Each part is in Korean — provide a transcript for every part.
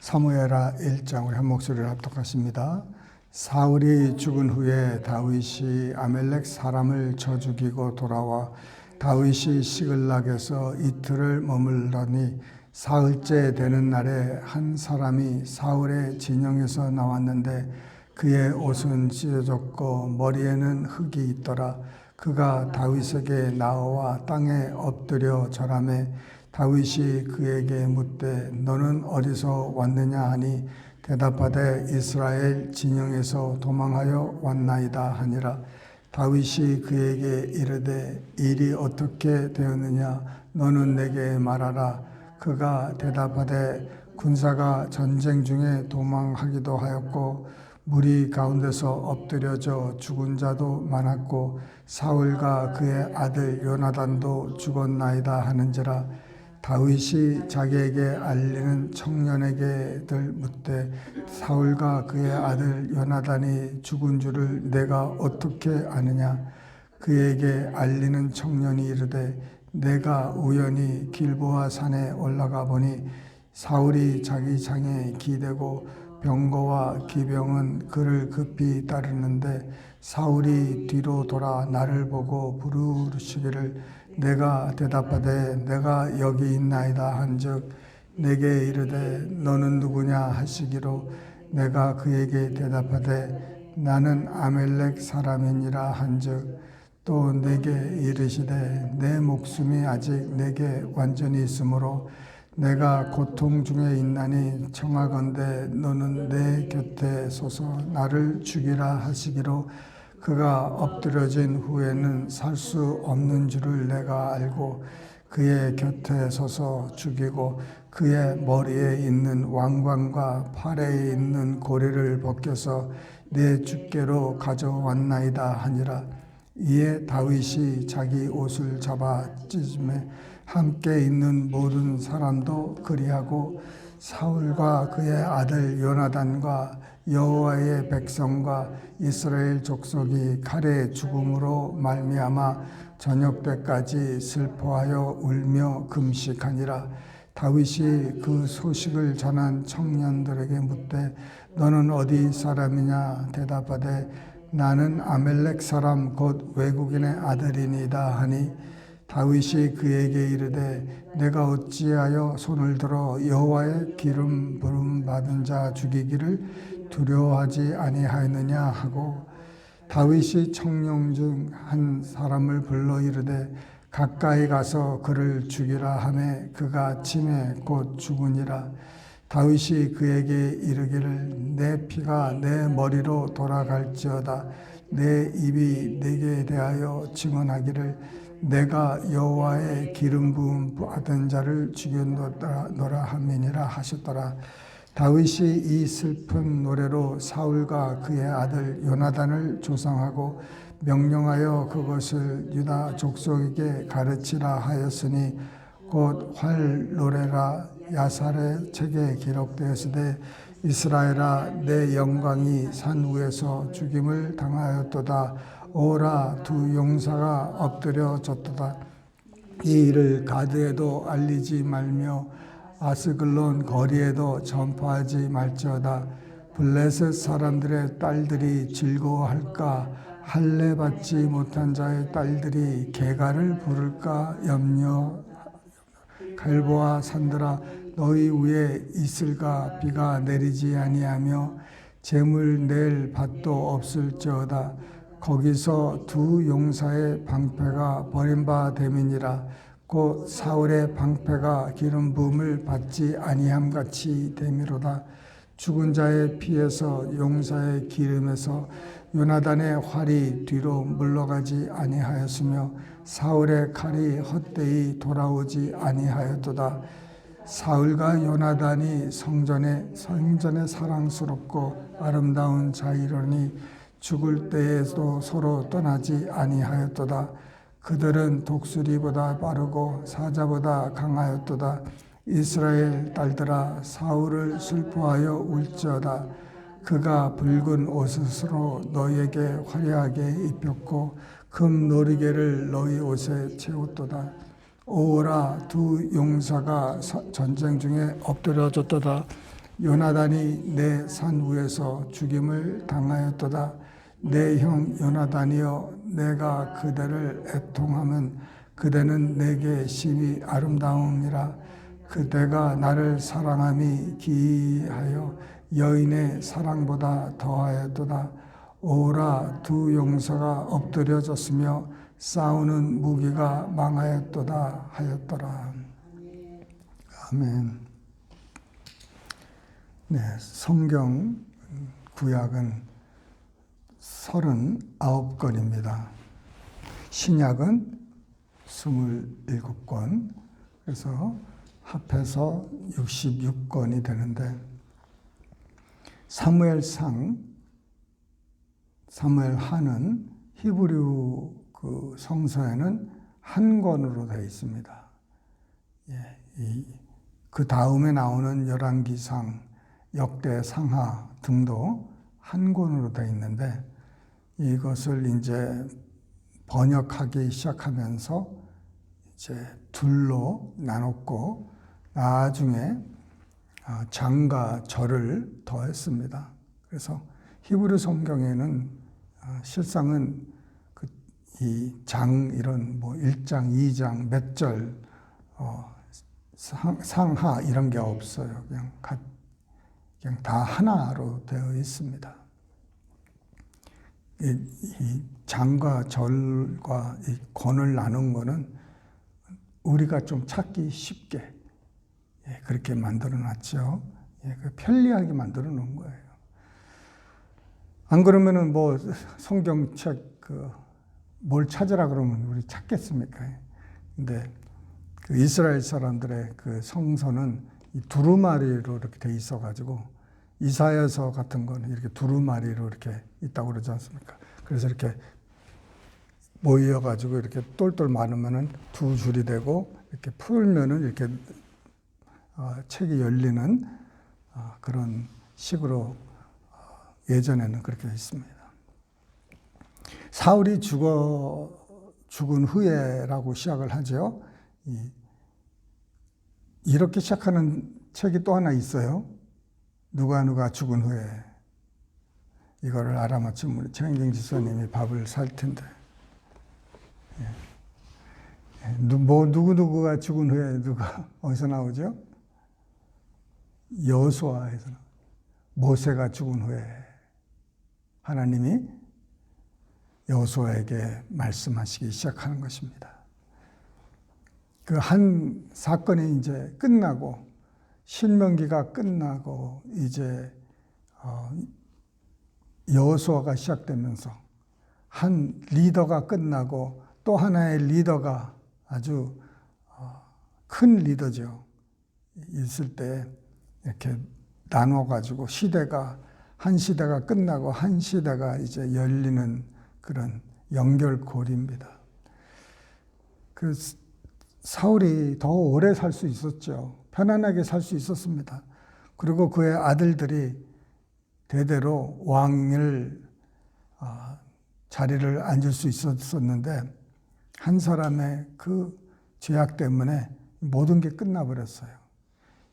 사무엘하 1장 우리 한 목소리를 합독하십니다. 사울이 죽은 후에 다윗이 아멜렉 사람을 쳐 죽이고 돌아와 다윗이 시글락에서 이틀을 머물더니 사흘째 되는 날에 한 사람이 사울의 진영에서 나왔는데 그의 옷은 찢어졌고 머리에는 흙이 있더라. 그가 다윗에게 나와 땅에 엎드려 절하매 다윗이 그에게 묻되 너는 어디서 왔느냐 하니 대답하되 이스라엘 진영에서 도망하여 왔나이다 하니라. 다윗이 그에게 이르되 일이 어떻게 되었느냐 너는 내게 말하라. 그가 대답하되 군사가 전쟁 중에 도망하기도 하였고 무리 가운데서 엎드려져 죽은 자도 많았고 사울과 그의 아들 요나단도 죽었나이다 하는지라. 다윗이 자기에게 알리는 청년에게들 묻되 사울과 그의 아들 요나단이 죽은 줄을 내가 어떻게 아느냐. 그에게 알리는 청년이 이르되 내가 우연히 길보아 산에 올라가 보니 사울이 자기 장에 기대고 병거와 기병은 그를 급히 따르는데 사울이 뒤로 돌아 나를 보고 부르시기를 내가 대답하되 내가 여기 있나이다 한즉 내게 이르되 너는 누구냐 하시기로 내가 그에게 대답하되 나는 아멜렉 사람이니라 한즉 또 내게 이르시되 내 목숨이 아직 내게 완전히 있으므로 내가 고통 중에 있나니 청하건대 너는 내 곁에 서서 나를 죽이라 하시기로 그가 엎드려진 후에는 살 수 없는 줄을 내가 알고 그의 곁에 서서 죽이고 그의 머리에 있는 왕관과 팔에 있는 고리를 벗겨서 내 주께로 가져왔나이다 하니라. 이에 다윗이 자기 옷을 잡아 찢음에 함께 있는 모든 사람도 그리하고 사울과 그의 아들 요나단과 여호와의 백성과 이스라엘 족속이 칼의 죽음으로 말미암아 저녁 때까지 슬퍼하여 울며 금식하니라. 다윗이 그 소식을 전한 청년들에게 묻되 너는 어디 사람이냐 대답하되 나는 아멜렉 사람 곧 외국인의 아들이니이다 하니 다윗이 그에게 이르되 내가 어찌하여 손을 들어 여호와의 기름 부름 받은 자 죽이기를 두려워하지 아니하였느냐 하고 다윗이 청년 중 한 사람을 불러 이르되 가까이 가서 그를 죽이라 하매 그가 침에 곧 죽으니라. 다윗이 그에게 이르기를 내 피가 내 머리로 돌아갈지어다. 내 입이 내게 대하여 증언하기를 내가 여호와의 기름 부음 받은 자를 죽였노라 함이니라 하셨더라. 다윗이 이 슬픈 노래로 사울과 그의 아들 요나단을 조상하고 명령하여 그것을 유다 족속에게 가르치라 하였으니 곧 활 노래라. 야살의 책에 기록되었으되 이스라엘아 내 영광이 산 위에서 죽임을 당하였도다. 오라 두 용사가 엎드려졌도다. 이 일을 가드에도 알리지 말며 아스글론 거리에도 전파하지 말지어다. 블레셋 사람들의 딸들이 즐거워할까 할례 받지 못한 자의 딸들이 개가를 부를까 염려. 갈보아 산들아 너희 위에 있을까 비가 내리지 아니하며 재물 낼 밭도 없을지어다. 거기서 두 용사의 방패가 버림바 됨이니라. 곧 사울의 방패가 기름 부음을 받지 아니함 같이 됨이로다. 죽은 자의 피에서 용사의 기름에서 요나단의 활이 뒤로 물러가지 아니하였으며 사울의 칼이 헛되이 돌아오지 아니하였도다. 사울과 요나단이 성전에 사랑스럽고 아름다운 자이로니 죽을 때에도 서로 떠나지 아니하였도다. 그들은 독수리보다 빠르고 사자보다 강하였도다. 이스라엘 딸들아 사울을 슬퍼하여 울지어다. 그가 붉은 옷으로 너희에게 화려하게 입혔고 금 놀이개를 너희 옷에 채웠도다. 오라 두 용사가 전쟁 중에 엎드려졌도다. 요나단이 내 산 위에서 죽임을 당하였도다. 내 형 요나단이여, 내가 그대를 애통하면 그대는 내게 심히 아름다움이라. 그대가 나를 사랑함이 기이하여 여인의 사랑보다 더하였도다. 오라, 두 용사가 엎드려졌으며 싸우는 무기가 망하였도다 하였더라. 아멘. 네, 성경 구약은 39권입니다. 신약은 27권. 그래서 합해서 66권이 되는데, 사무엘하는 히브리 그 성서에는 한 권으로 되어 있습니다. 그 다음에 나오는 열왕기상, 역대상하 등도 한 권으로 되어 있는데, 이것을 이제 번역하기 시작하면서 이제 둘로 나눴고, 나중에 장과 절을 더했습니다. 그래서 히브리 성경에는 실상은 이 장, 이런 뭐 1장, 2장, 몇 절, 상하 이런 게 없어요. 그냥 다 하나로 되어 있습니다. 이 장과 절과 이 권을 나눈 거는 우리가 좀 찾기 쉽게 그렇게 만들어 놨죠. 편리하게 만들어 놓은 거예요. 안 그러면은 뭐 성경책 뭘 찾으라 그러면 우리 찾겠습니까? 근데 그 이스라엘 사람들의 그 성서는 이 두루마리로 이렇게 돼 있어가지고, 이사야서 같은 거는 이렇게 두루마리로 이렇게 있다고 그러지 않습니까? 그래서 이렇게 모여가지고 이렇게 똘똘 많으면은 두 줄이 되고, 이렇게 풀면은 이렇게 책이 열리는 그런 식으로 예전에는 그렇게 있습니다. 사울이 죽은 후에라고 시작을 하죠. 이렇게 시작하는 책이 또 하나 있어요. 누가 죽은 후에. 이거를 알아맞히면 우리 최은경 지사님이 밥을 살 텐데. 누구가 죽은 후에 누가 어디서 나오죠? 여호수아에서 나오죠. 모세가 죽은 후에 하나님이 여호수아에게 말씀하시기 시작하는 것입니다. 그 한 사건이 이제 끝나고, 신명기가 끝나고, 이제 여호수아가 시작되면서 한 리더가 끝나고 또 하나의 리더가, 아주 큰 리더죠, 있을 때 이렇게 나눠가지고 한 시대가 끝나고 한 시대가 이제 열리는 그런 연결고리입니다. 그 사울이 더 오래 살 수 있었죠. 편안하게 살 수 있었습니다. 그리고 그의 아들들이 대대로 왕을 자리를 앉을 수 있었는데, 한 사람의 그 죄악 때문에 모든 게 끝나버렸어요.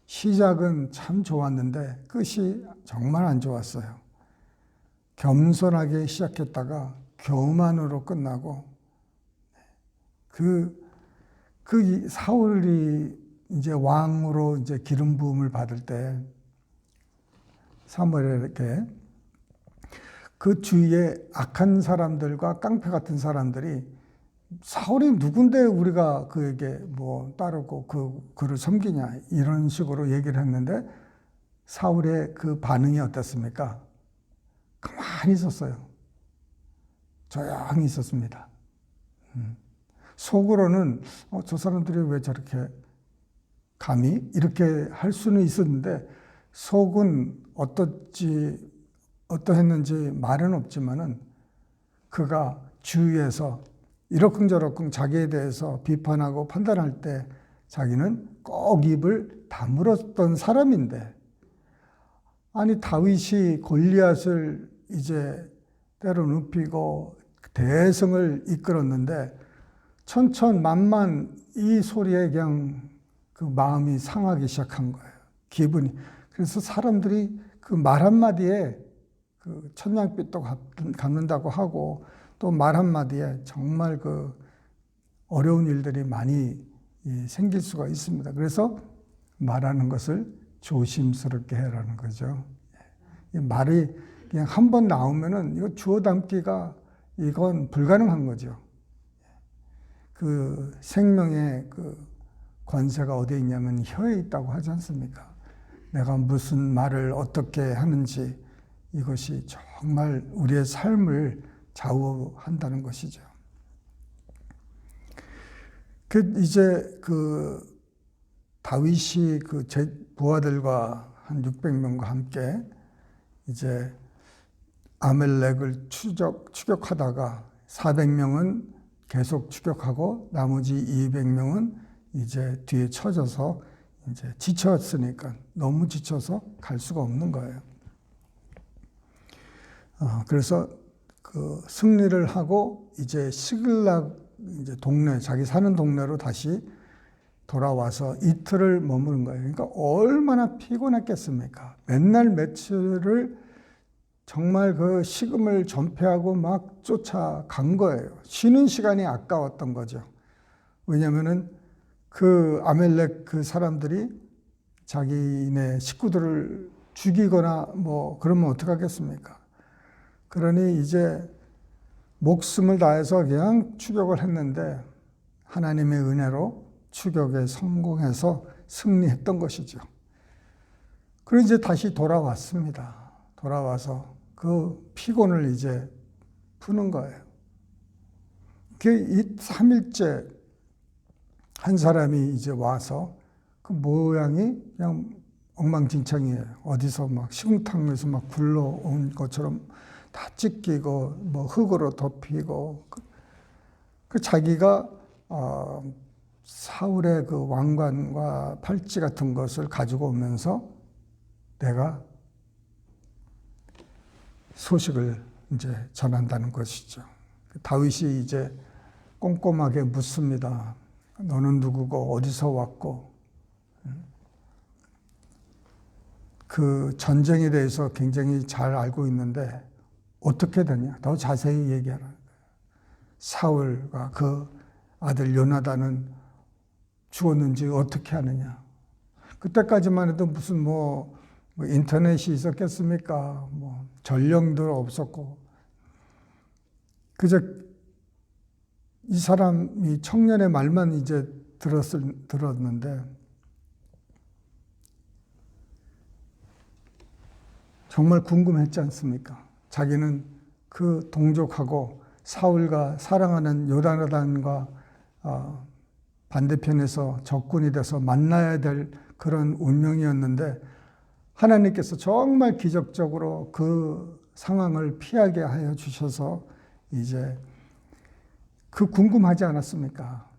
시작은 참 좋았는데 끝이 정말 안 좋았어요. 겸손하게 시작했다가 교만으로 끝나고, 그 사울이 이제 왕으로 이제 기름 부음을 받을 때 사무엘에게 그 주위에 악한 사람들과 깡패 같은 사람들이, 사울이 누군데 우리가 그에게 뭐 따르고 그를 섬기냐, 이런 식으로 얘기를 했는데, 사울의 그 반응이 어땠습니까? 가만히 있었어요. 조용히 있었습니다. 속으로는 저 사람들이 왜 저렇게 감히 이렇게 할 수는 있었는데, 속은 어떠했는지 말은 없지만은, 그가 주위에서 이러쿵저러쿵 자기에 대해서 비판하고 판단할 때 자기는 꼭 입을 다물었던 사람인데, 아니 다윗이 골리앗을 이제 때려눕히고 대성을 이끌었는데, 천천만만 이 소리에 그냥 그 마음이 상하기 시작한 거예요. 기분이. 그래서 사람들이 그 말 한마디에 그 천냥빚도 갚는다고 하고 또 말 한마디에 정말 그 어려운 일들이 많이 생길 수가 있습니다. 그래서 말하는 것을 조심스럽게 해라는 거죠. 말이 그냥 한 번 나오면은 이거 주워 담기가 이건 불가능한 거죠. 그 생명의 그 권세가 어디에 있냐면 혀에 있다고 하지 않습니까? 내가 무슨 말을 어떻게 하는지 이것이 정말 우리의 삶을 좌우한다는 것이죠. 이제 그 다윗이 그 부하들과 한 600명과 함께 이제 아멜렉을 추격하다가 400명은 계속 추격하고 나머지 200명은 이제 뒤에 쳐져서 이제 지쳤으니까 너무 지쳐서 갈 수가 없는 거예요. 그래서 그 승리를 하고 이제 시글락 이제 동네 자기 사는 동네로 다시 돌아와서 이틀을 머무는 거예요. 그러니까 얼마나 피곤했겠습니까? 맨날 며칠을 정말 그 식음을 전폐하고 막 쫓아간 거예요. 쉬는 시간이 아까웠던 거죠. 왜냐면은 그 아멜렉 그 사람들이 자기네 식구들을 죽이거나 뭐 그러면 어떡하겠습니까? 그러니 이제 목숨을 다해서 그냥 추격을 했는데 하나님의 은혜로 추격에 성공해서 승리했던 것이죠. 그리고 이제 다시 돌아왔습니다. 돌아와서 그 피곤을 이제 푸는 거예요. 그 3일째 한 사람이 이제 와서 그 모양이 그냥 엉망진창이에요. 어디서 막 식은탕에서 막 굴러온 것처럼 다 찢기고 뭐 흙으로 덮이고 그 자기가 사울의 그 왕관과 팔찌 같은 것을 가지고 오면서 내가 소식을 이제 전한다는 것이죠. 다윗이 이제 꼼꼼하게 묻습니다. 너는 누구고 어디서 왔고 그 전쟁에 대해서 굉장히 잘 알고 있는데 어떻게 되냐? 더 자세히 얘기하라. 사울과 그 아들 요나단은 죽었는지 어떻게 하느냐? 그때까지만 해도 무슨 뭐 인터넷이 있었겠습니까? 뭐 전령도 없었고 그저 이 사람이 청년의 말만 이제 들었는데 정말 궁금했지 않습니까? 자기는 그 동족하고 사울과 사랑하는 요나단과 반대편에서 적군이 돼서 만나야 될 그런 운명이었는데 하나님께서 정말 기적적으로 그 상황을 피하게 하여 주셔서 이제 그 궁금하지 않았습니까?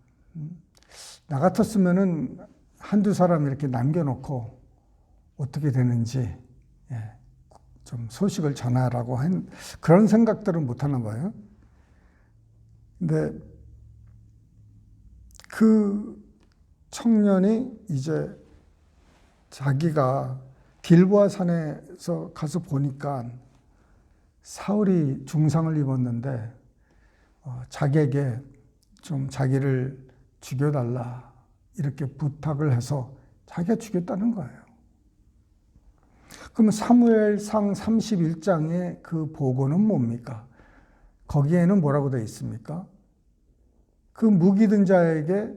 나 같았으면은 한두 사람 이렇게 남겨놓고 어떻게 되는지 좀 소식을 전하라고 한 그런 생각들은 못 하나 봐요. 근데 그 청년이 이제 자기가 길보아 산에서 가서 보니까 사울이 중상을 입었는데 자기에게 좀 자기를 죽여달라 이렇게 부탁을 해서 자기가 죽였다는 거예요. 그러면 사무엘상 31장의 그 보고는 뭡니까? 거기에는 뭐라고 되어 있습니까? 그 무기 든 자에게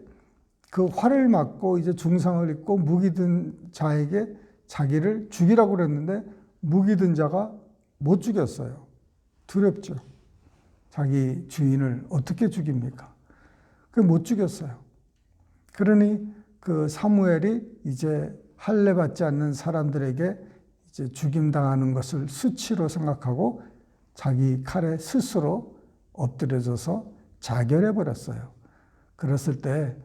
그 활을 맞고 이제 중상을 입고 무기 든 자에게 자기를 죽이라고 그랬는데 무기 든 자가 못 죽였어요. 두렵죠. 자기 주인을 어떻게 죽입니까? 그 못 죽였어요. 그러니 그 사무엘이 이제 할례 받지 않는 사람들에게 이제 죽임당하는 것을 수치로 생각하고 자기 칼에 스스로 엎드려져서 자결해 버렸어요. 그랬을 때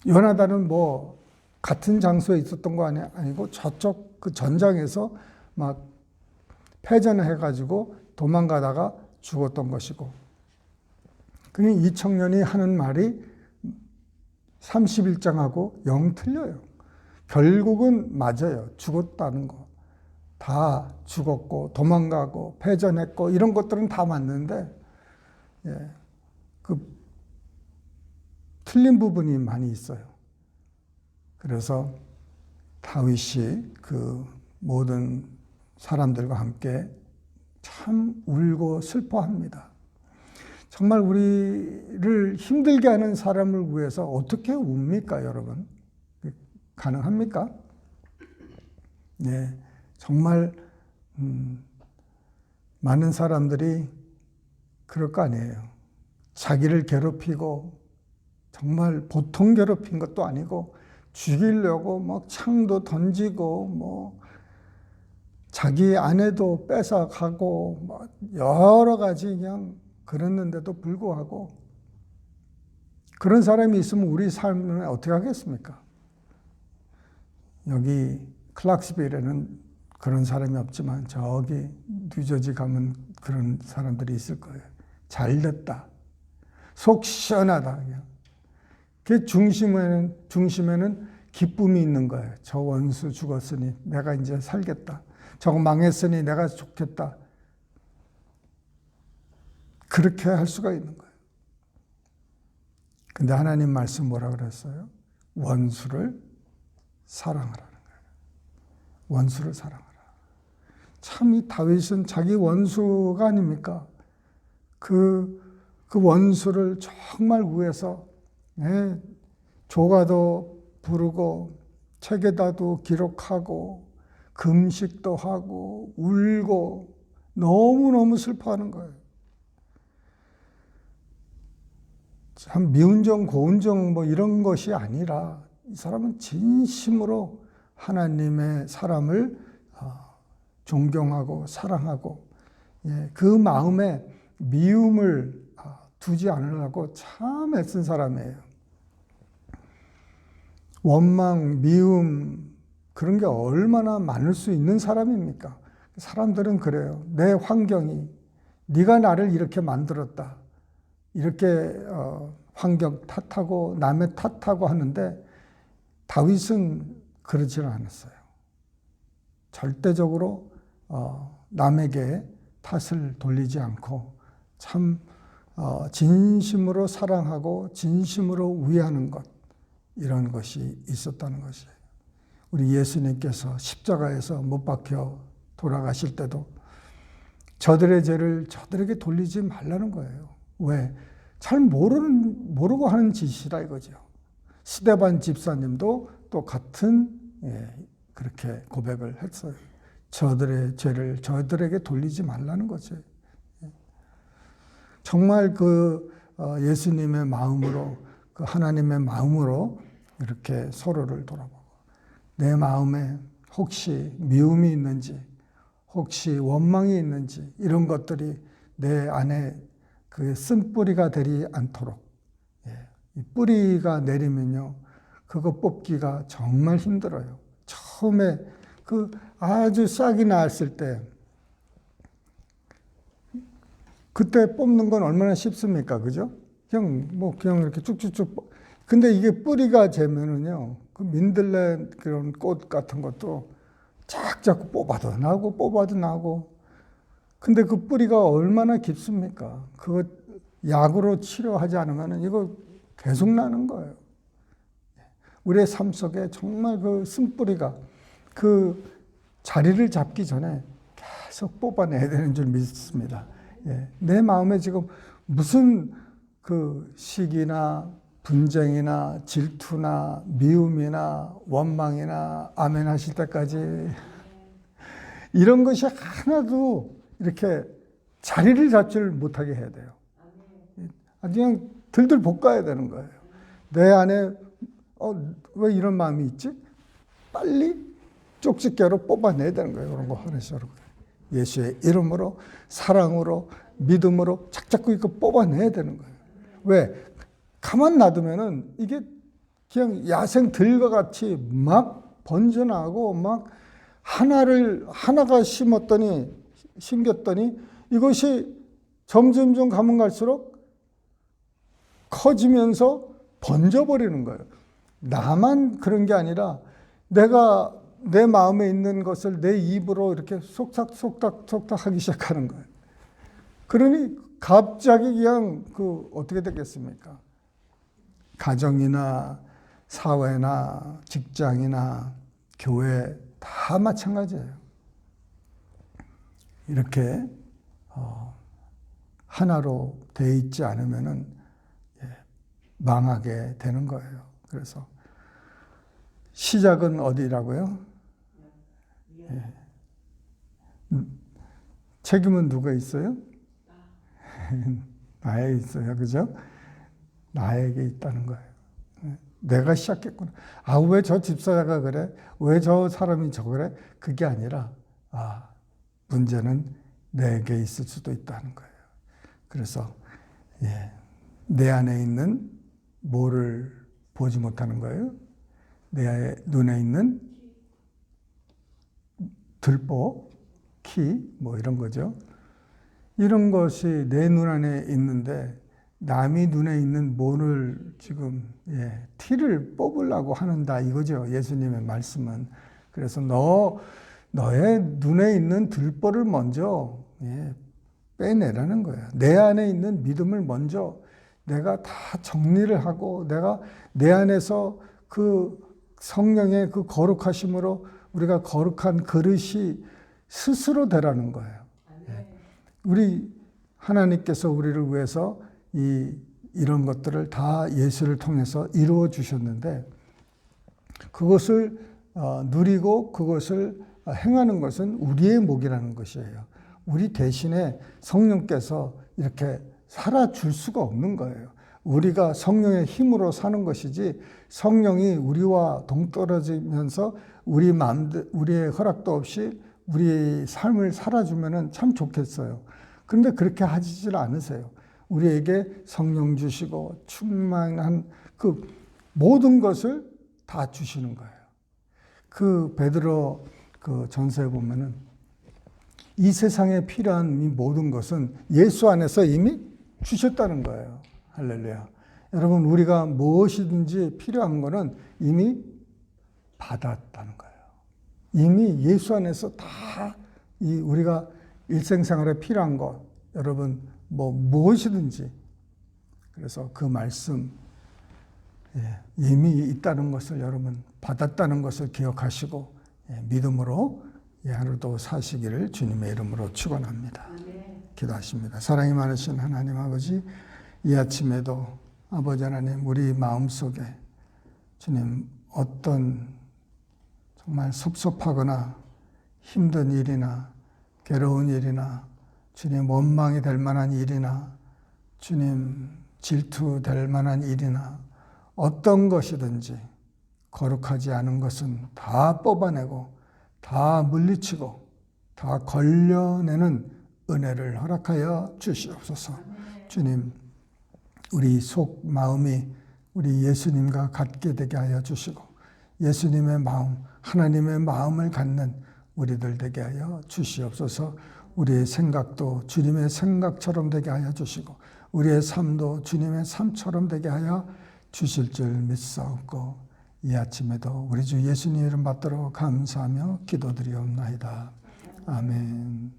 요나단은 뭐 같은 장소에 있었던 거 아니고 저쪽 그 전장에서 막 패전을 해가지고 도망가다가 죽었던 것이고, 그러니 이 청년이 하는 말이 31장하고 영 틀려요. 결국은 맞아요. 죽었다는 거. 다 죽었고 도망가고 패전했고 이런 것들은 다 맞는데 그 틀린 부분이 많이 있어요. 그래서 다윗이 그 모든 사람들과 함께 참 울고 슬퍼합니다. 정말 우리를 힘들게 하는 사람을 위해서 어떻게 웁니까, 여러분? 가능합니까? 네, 정말 많은 사람들이 그럴 거 아니에요. 자기를 괴롭히고 정말 보통 괴롭힌 것도 아니고 죽이려고 막 창도 던지고 뭐 자기 아내도 뺏어가고 뭐 여러 가지 그냥 그랬는데도 불구하고 그런 사람이 있으면 우리 삶은 어떻게 하겠습니까? 여기 클락스빌에는 그런 사람이 없지만 저기 뉴저지 가면 그런 사람들이 있을 거예요. 잘 됐다. 속 시원하다. 그냥. 그 중심에는 기쁨이 있는 거예요. 저 원수 죽었으니 내가 이제 살겠다. 저거 망했으니 내가 좋겠다. 그렇게 할 수가 있는 거예요. 근데 하나님 말씀 뭐라 그랬어요? 원수를 사랑하라는 거예요. 원수를 사랑하라. 참 이 다윗은 자기 원수가 아닙니까? 그 원수를 정말 위해서 조가도 부르고 책에다도 기록하고 금식도 하고 울고 너무너무 슬퍼하는 거예요. 참 미운정 고운정 뭐 이런 것이 아니라 이 사람은 진심으로 하나님의 사람을 존경하고 사랑하고 그 마음에 미움을 두지 않으려고 참 애쓴 사람이에요. 원망, 미움 그런 게 얼마나 많을 수 있는 사람입니까? 사람들은 그래요. 내 환경이 네가 나를 이렇게 만들었다. 이렇게 환경 탓하고 남의 탓하고 하는데 다윗은 그러지는 않았어요. 절대적으로 남에게 탓을 돌리지 않고 참 진심으로 사랑하고 진심으로 위하는 것 이런 것이 있었다는 것이에요. 우리 예수님께서 십자가에서 못 박혀 돌아가실 때도 저들의 죄를 저들에게 돌리지 말라는 거예요. 왜? 잘 모르고 하는 짓이라 이거죠. 스데반 집사님도 또 같은 그렇게 고백을 했어요. 저들의 죄를 저들에게 돌리지 말라는 거죠. 정말 그 예수님의 마음으로 그 하나님의 마음으로 이렇게 서로를 돌아보고 내 마음에 혹시 미움이 있는지 혹시 원망이 있는지 이런 것들이 내 안에 그 쓴뿌리가 되지 않도록 이 뿌리가 내리면요 그거 뽑기가 정말 힘들어요. 처음에 그 아주 싹이 나왔을 때 그때 뽑는 건 얼마나 쉽습니까? 그죠? 그냥 이렇게 쭉쭉쭉. 근데 이게 뿌리가 재면은요, 그 민들레 그런 꽃 같은 것도 자꾸 뽑아도 나고. 근데 그 뿌리가 얼마나 깊습니까? 그거 약으로 치료하지 않으면은 이거 계속 나는 거예요. 우리의 삶 속에 정말 그 쓴뿌리가 그 자리를 잡기 전에 계속 뽑아내야 되는 줄 믿습니다. 내 마음에 지금 무슨 그 시기나 분쟁이나 질투나 미움이나 원망이나 아멘 하실 때까지 이런 것이 하나도 이렇게 자리를 잡지를 못하게 해야 돼요. 그냥 들들 볶아야 되는 거예요. 내 안에 왜 이런 마음이 있지? 빨리 쪽집게로 뽑아내야 되는 거예요. 그런 거 하나씩. 예수의 이름으로 사랑으로 믿음으로 자꾸 이거 뽑아내야 되는 거예요. 왜? 가만 놔두면은 이게 그냥 야생 들과 같이 막 번져나가고 막 하나가 심겼더니 이것이 점점점 가면 갈수록 커지면서 번져버리는 거예요. 나만 그런 게 아니라 내가 내 마음에 있는 것을 내 입으로 이렇게 속닥 하기 시작하는 거예요. 그러니 갑자기 그냥 어떻게 되겠습니까? 가정이나 사회나 직장이나 교회 다 마찬가지예요. 이렇게 하나로 돼 있지 않으면은 망하게 되는 거예요. 그래서 시작은 어디라고요? 책임은 누가 있어요? 나에 있어요. 그죠? 나에게 있다는 거예요. 내가 시작했구나. 왜 저 집사가 그래? 왜 저 사람이 저 그래? 그게 아니라 문제는 내게 있을 수도 있다는 거예요. 그래서 내 안에 있는 뭐를 보지 못하는 거예요? 내 눈에 있는 들보, 키, 이런 거죠. 이런 것이 내 눈 안에 있는데 남이 눈에 있는 뭐를 지금 티를 뽑으려고 하는다 이거죠. 예수님의 말씀은. 그래서 너의 눈에 있는 들보를 먼저 빼내라는 거예요. 내 안에 있는 믿음을 먼저 내가 다 정리를 하고 내가 내 안에서 그 성령의 그 거룩하심으로 우리가 거룩한 그릇이 스스로 되라는 거예요. 우리 하나님께서 우리를 위해서 이런 것들을 다 예수를 통해서 이루어 주셨는데 그것을 누리고 그것을 행하는 것은 우리의 몫이라는 것이에요. 우리 대신에 성령께서 이렇게 살아줄 수가 없는 거예요. 우리가 성령의 힘으로 사는 것이지 성령이 우리와 동떨어지면서 우리의 허락도 없이 우리의 삶을 살아주면 참 좋겠어요. 그런데 그렇게 하시질 않으세요. 우리에게 성령 주시고 충만한 그 모든 것을 다 주시는 거예요. 그 베드로 그 전서에 보면은 이 세상에 필요한 이 모든 것은 예수 안에서 이미 주셨다는 거예요. 할렐루야. 여러분, 우리가 무엇이든지 필요한 거는 이미 받았다는 거예요. 이미 예수 안에서 다 우리가 일생생활에 필요한 것, 여러분, 무엇이든지. 그래서 그 말씀, 이미 있다는 것을 여러분 받았다는 것을 기억하시고 믿음으로 하루도 사시기를 주님의 이름으로 축원합니다. 기도하십니다. 사랑이 많으신 하나님 아버지, 이 아침에도 아버지 하나님 우리 마음속에 주님 어떤 정말 섭섭하거나 힘든 일이나 괴로운 일이나 주님 원망이 될 만한 일이나 주님 질투될 만한 일이나 어떤 것이든지 거룩하지 않은 것은 다 뽑아내고 다 물리치고 다 걸려내는 은혜를 허락하여 주시옵소서. 주님, 우리 속 마음이 우리 예수님과 같게 되게 하여 주시고 예수님의 마음, 하나님의 마음을 갖는 우리들 되게 하여 주시옵소서. 우리의 생각도 주님의 생각처럼 되게 하여 주시고 우리의 삶도 주님의 삶처럼 되게 하여 주실 줄 믿사옵고 이 아침에도 우리 주 예수님 이름 받들어 감사하며 기도드리옵나이다. 아멘.